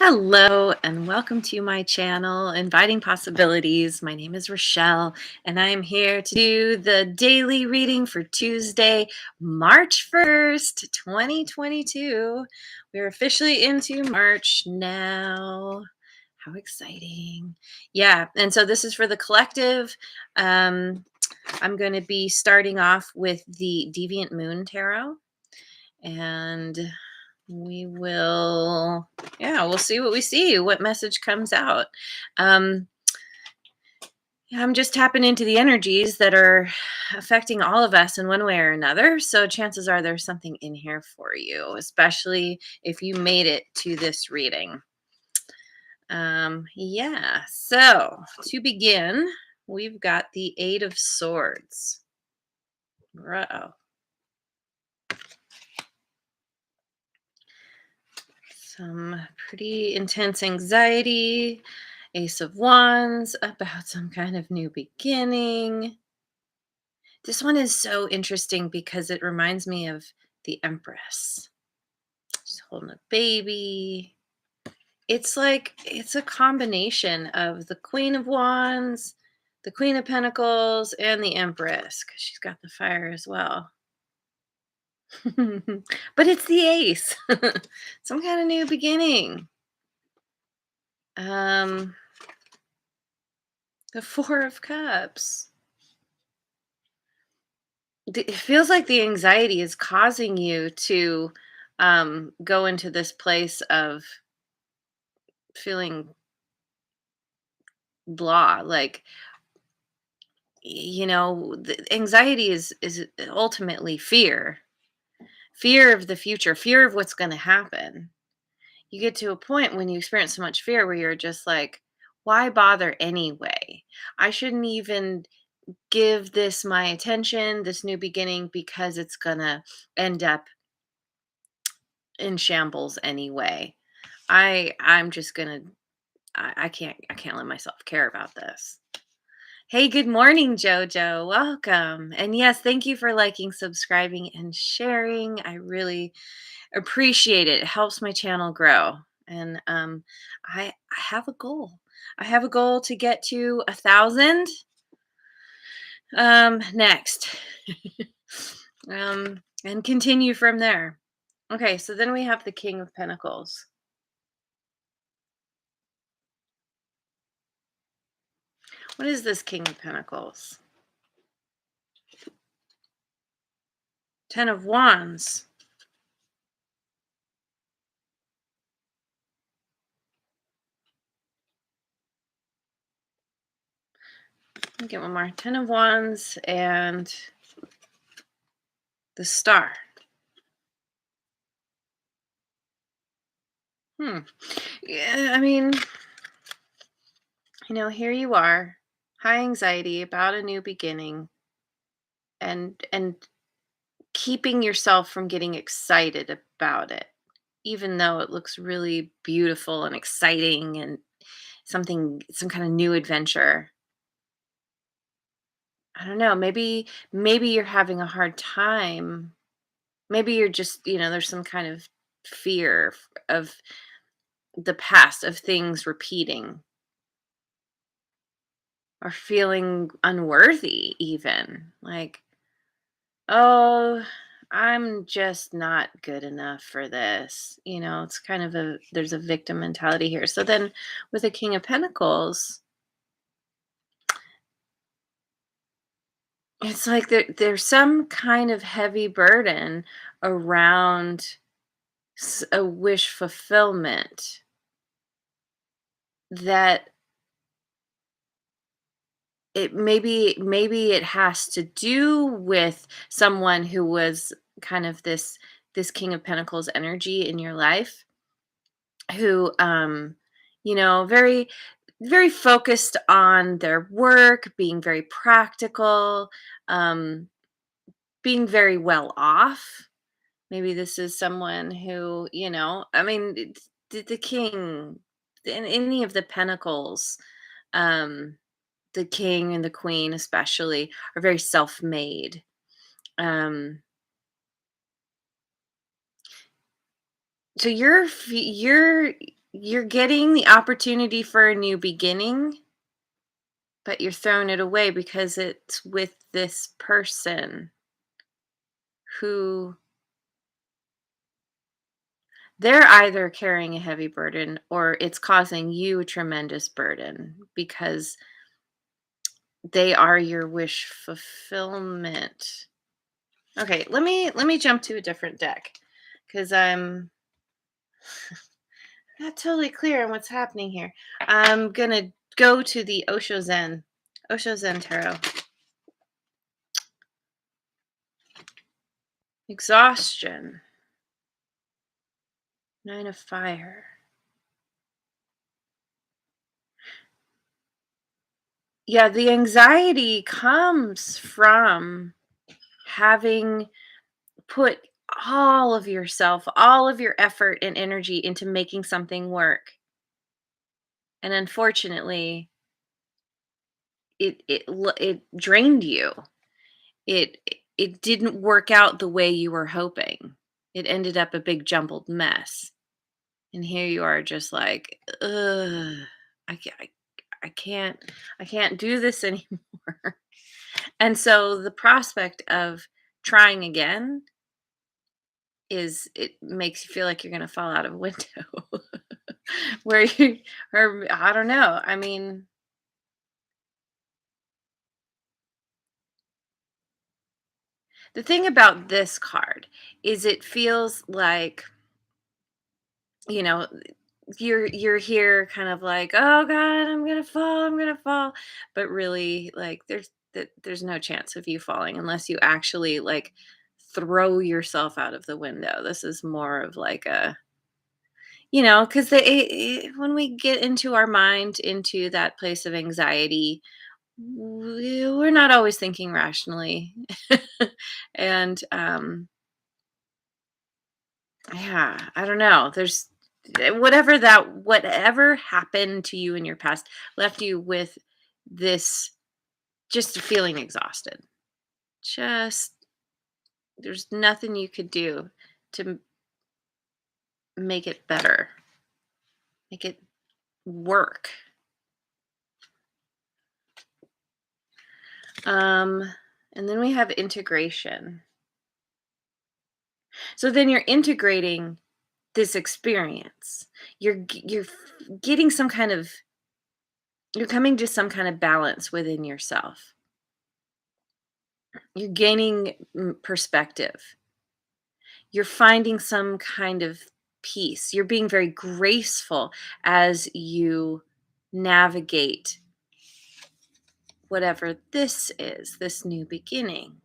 Hello and welcome to my channel, Inviting Possibilities. My name is Rochelle and I am here to do the daily reading for Tuesday, March 1st, 2022. We're officially into March now. How exciting. Yeah, and so this is for the collective. I'm going to be starting off with the Deviant Moon Tarot, and we'll see what we see, what message comes out. um I'm just tapping into the energies that are affecting all of us in one way or another, so chances are there's something in here for you, especially if you made it to this reading. Yeah, so to begin, we've got the Eight of Swords. Uh-oh. Some pretty intense anxiety. Ace of Wands, about some kind of new beginning. This one is so interesting because it reminds me of the Empress. She's holding a baby. It's like it's a combination of the Queen of Wands, the Queen of Pentacles, and the Empress, because she's got the fire as well. But it's the Ace. Some kind of new beginning. Um, the Four of Cups. It feels like the anxiety is causing you to go into this place of feeling blah, like, the anxiety is ultimately fear of the future, fear of what's going to happen. You get to a point when you experience so much fear where you're just like, why bother anyway? I shouldn't even give this my attention, this new beginning, because it's gonna end up in shambles anyway. I'm just gonna I can't let myself care about this. Hey, good morning, Jojo. Welcome. And yes, thank you for liking, subscribing, and sharing. I really appreciate it. It helps my channel grow. And I have a goal. I have a goal to get to 1,000 next. And continue from there. Okay, so then we have the King of Pentacles. What is this King of Pentacles? Ten of Wands. Let me get one more. Ten of Wands and the Star. Yeah, I mean, here you are, high anxiety about a new beginning, and keeping yourself from getting excited about it, even though it looks really beautiful and exciting and some kind of new adventure. I don't know, maybe you're having a hard time. Maybe you're just, there's some kind of fear of the past, of things repeating, or feeling unworthy even. Like, oh, I'm just not good enough for this. It's kind of there's a victim mentality here. So then with the King of Pentacles, it's like there's some kind of heavy burden around a wish fulfillment that maybe it has to do with someone who was kind of this King of Pentacles energy in your life, who very very focused on their work, being very practical, um being very well off. Maybe this is someone who, I mean, the king in any of the pentacles, um the king and the queen especially, are very self-made. um so you're you're getting the opportunity for a new beginning, but you're throwing it away because it's with this person who they're either carrying a heavy burden or it's causing you a tremendous burden because they are your wish fulfillment. Okay, let me jump to a different deck because I'm not totally clear on what's happening here. I'm gonna go to the Osho Zen Tarot. Exhaustion. Nine of Fire. Yeah, the anxiety comes from having put all of yourself, all of your effort and energy into making something work. And unfortunately, it drained you. It didn't work out the way you were hoping. It ended up a big jumbled mess. And here you are just like, ugh, I can't, I can't, I can't do this anymore. And so the prospect of trying again it makes you feel like you're going to fall out of a window where you, or I don't know. I mean, the thing about this card is it feels like, you know, you're here kind of like, oh God, I'm gonna fall. But really, like there's no chance of you falling unless you actually like throw yourself out of the window. This is more of like a, because when we get into our mind into that place of anxiety, we're not always thinking rationally. And yeah, I don't know. There's whatever happened to you in your past left you with this just feeling exhausted. Just there's nothing you could do to make it better, make it work. Um and then we have integration. So then you're integrating this experience. Getting some kind of you're coming to some kind of balance within yourself. You're gaining perspective. You're finding some kind of peace. You're being very graceful as you navigate whatever this is, this new beginning.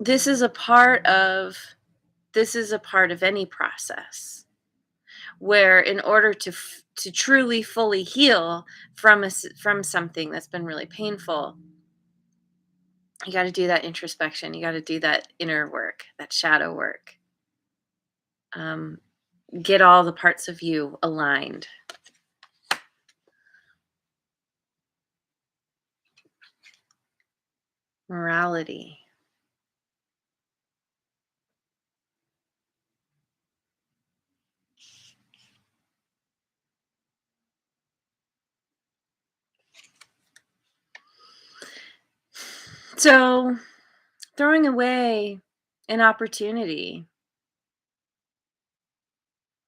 This is a part of this is a part of any process where in order to truly fully heal from something that's been really painful, you got to do that introspection. You got to do that inner work, that shadow work. Um, get all the parts of you aligned. Morality. So, throwing away an opportunity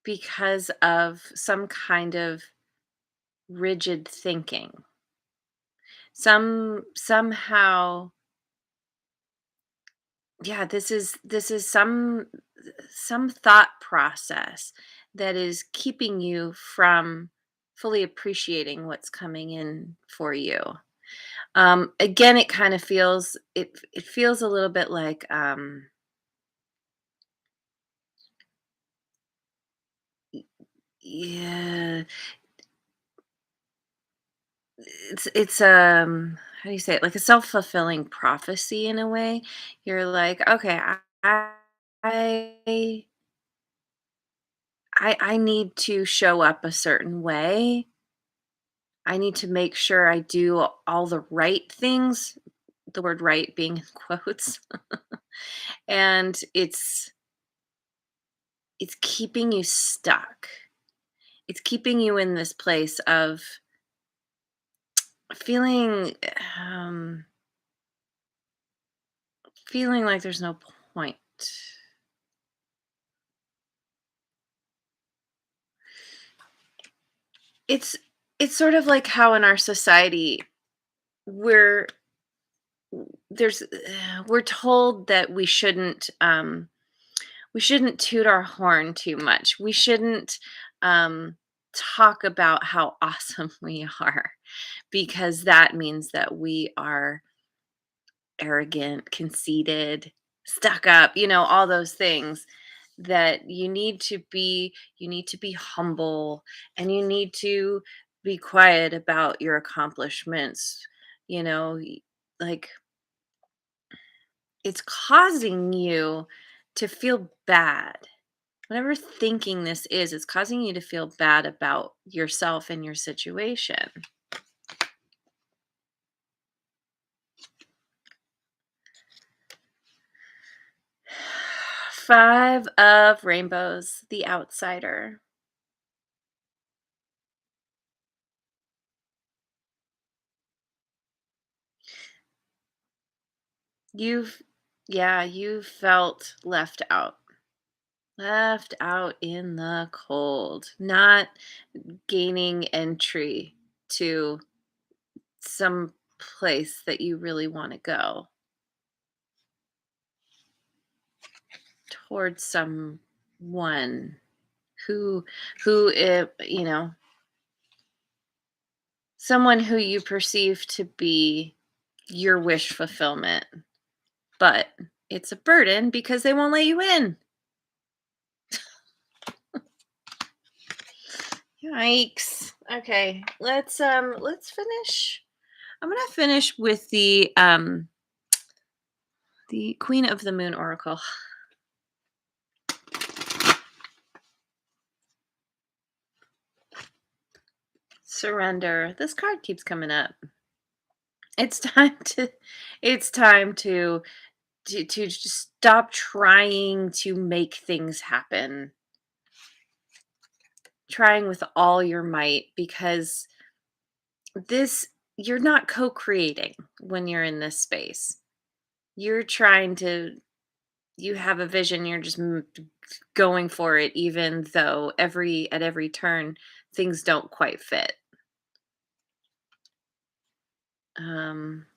because of some kind of rigid thinking. Somehow, yeah, this is some thought process that is keeping you from fully appreciating what's coming in for you. Again, it kind of it feels a little bit like yeah, it's how do you say it? Like a self-fulfilling prophecy in a way. You're like, okay, I I need to show up a certain way. I need to make sure I do all the right things the word right being in quotes. And it's keeping you stuck. It's keeping you in this place of feeling um feeling like there's no point. It's it's sort of like how in our society we're there's we're told that we shouldn't toot our horn too much. We shouldn't talk about how awesome we are because that means that we are arrogant, conceited, stuck up, all those things that you need to be humble, and you need to be quiet about your accomplishments, like it's causing you to feel bad. Whatever thinking this is, it's causing you to feel bad about yourself and your situation. 5 of rainbows, the outsider. You've Yeah, you felt left out. Left out in the cold, not gaining entry to some place that you really want to go, towards someone who someone who you perceive to be your wish fulfillment, but it's a burden because they won't let you in. Yikes. Okay, let's finish. I'm going to finish with the Queen of the Moon oracle. Surrender. This card keeps coming up. It's time to it's time to just stop trying to make things happen. Trying with all your might, because this you're not co-creating when you're in this space. You're trying to you have a vision, you're just going for it even though every turn things don't quite fit.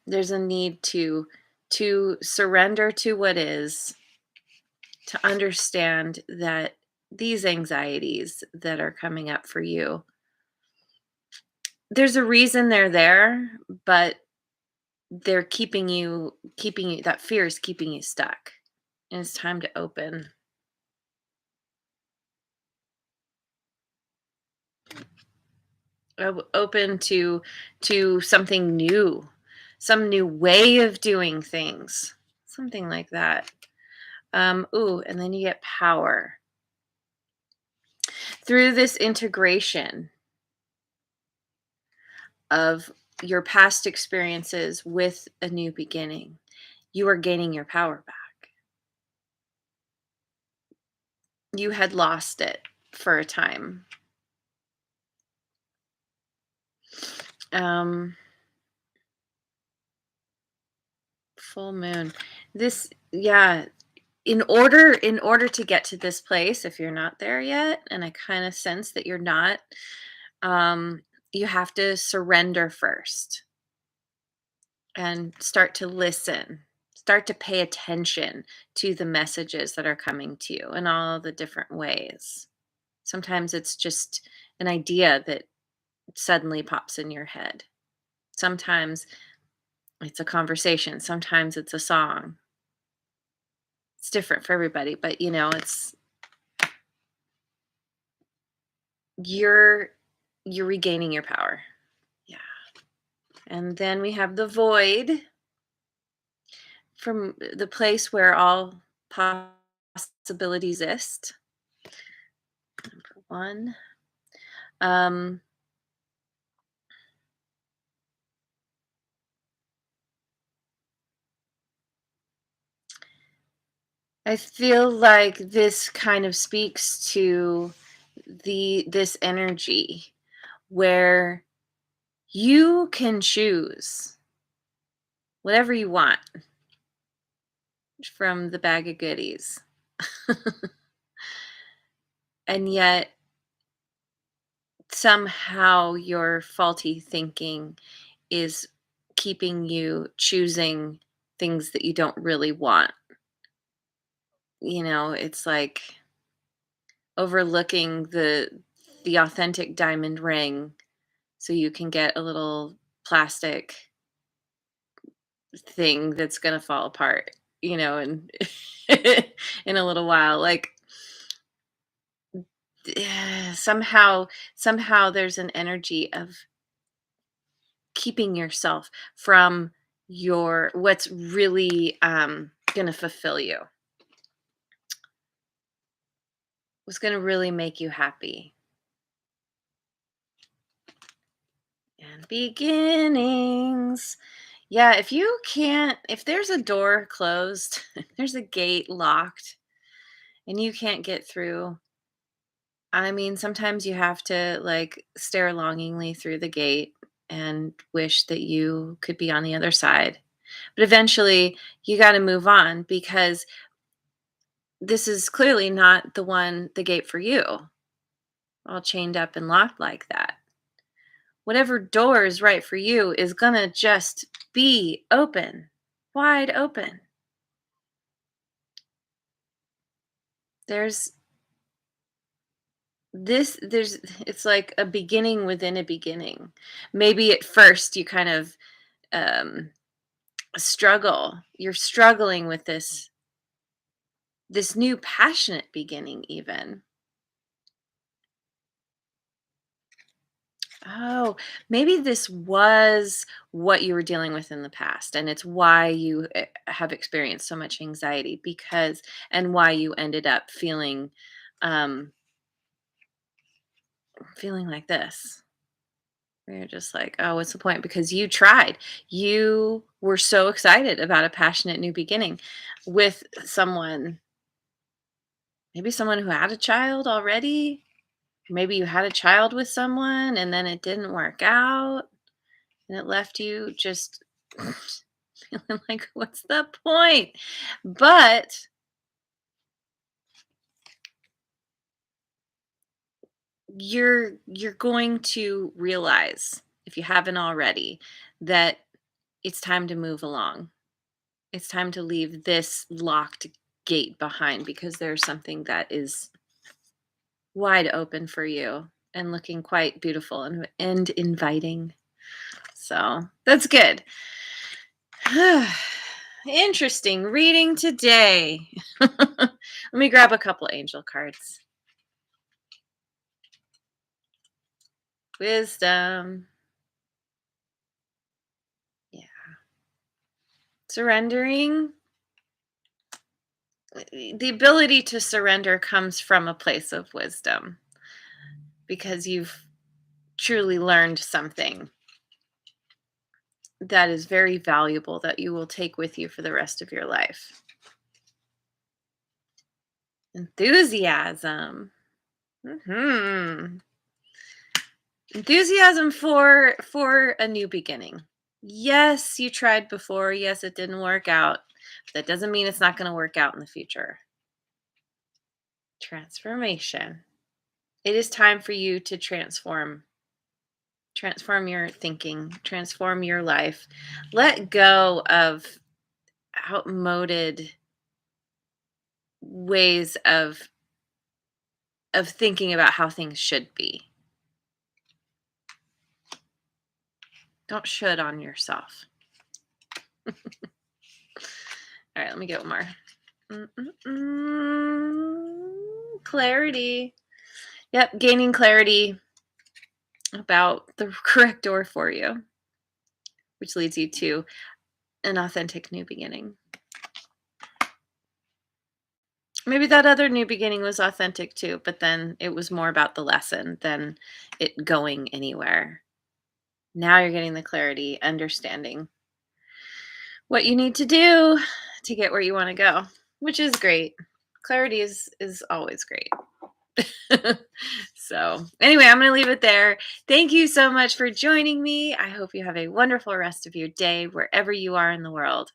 There's a need to surrender to what is, to understand that these anxieties that are coming up for you, there's a reason they're there, but they're keeping you that fear is keeping you stuck. And it's time to open to something new, some new way of doing things, something like that. Ooh, and then you get power through this integration of your past experiences with a new beginning. You are gaining your power back. You had lost it for a time. Um, Full moon. This, yeah, in order to get to this place, if you're not there yet, and I kind of sense that you're not, um, you have to surrender first and start to listen. Start to pay attention to the messages that are coming to you in all the different ways. Sometimes it's just an idea that suddenly pops in your head. Sometimes it's a conversation. Sometimes it's a song. It's different for everybody, but it's you're you're regaining your power. Yeah. And then we have the void, from the place where all possibilities exist. Number 1. Um I feel like this kind of speaks to this energy where you can choose whatever you want from the bag of goodies. And yet somehow your faulty thinking is keeping you choosing things that you don't really want. It's like overlooking the authentic diamond ring so you can get a little plastic thing that's going to fall apart, and in a little while. Like, somehow there's an energy of keeping yourself from your what's really going to fulfill you, what's going to really make you happy. And beginnings. Yeah, if there's a door closed, if there's a gate locked and you can't get through, I mean, sometimes you have to like stare longingly through the gate and wish that you could be on the other side. But eventually, you got to move on because this is clearly not the gate for you, all chained up and locked like that. Whatever door is right for you is going to just be open, wide open. There's there's it's like a beginning within a beginning. Maybe at first you kind of um you're struggling with this new passionate beginning even. Oh, maybe this was what you were dealing with in the past, and it's why you have experienced so much anxiety and why you ended up um, feeling like this. Where you're just like, oh, what's the point? Because you tried. You were so excited about a passionate new beginning with maybe someone who had a child already. Maybe you had a child with someone and then it didn't work out. And it left you just feeling like, what's the point? But you're going to realize, if you haven't already, that it's time to move along. It's time to leave this locked gate behind because there's something that is wide open for you and looking quite beautiful and inviting. So that's good. Interesting reading today. Let me grab a couple angel cards. Wisdom. Yeah. Surrendering. The ability to surrender comes from a place of wisdom because you've truly learned something that is very valuable that you will take with you for the rest of your life. Enthusiasm. Hmm. Enthusiasm for a new beginning. Yes, you tried before. Yes, it didn't work out. But that doesn't mean it's not going to work out in the future. Transformation. It is time for you to transform your thinking, transform your life. Let go of outmoded ways of thinking about how things should be. Don't should on yourself. All right, let me get one more. Clarity. Yep, gaining clarity about the correct door for you, which leads you to an authentic new beginning. Maybe that other new beginning was authentic too, but then it was more about the lesson than it going anywhere. Now you're getting the clarity, understanding what you need to do to get where you want to go. which is great. Clarity is always great. So, anyway, I'm going to leave it there. Thank you so much for joining me. I hope you have a wonderful rest of your day wherever you are in the world.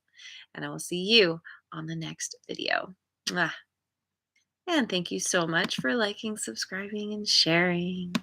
And I will see you on the next video. Mwah. And thank you so much for liking, subscribing, and sharing.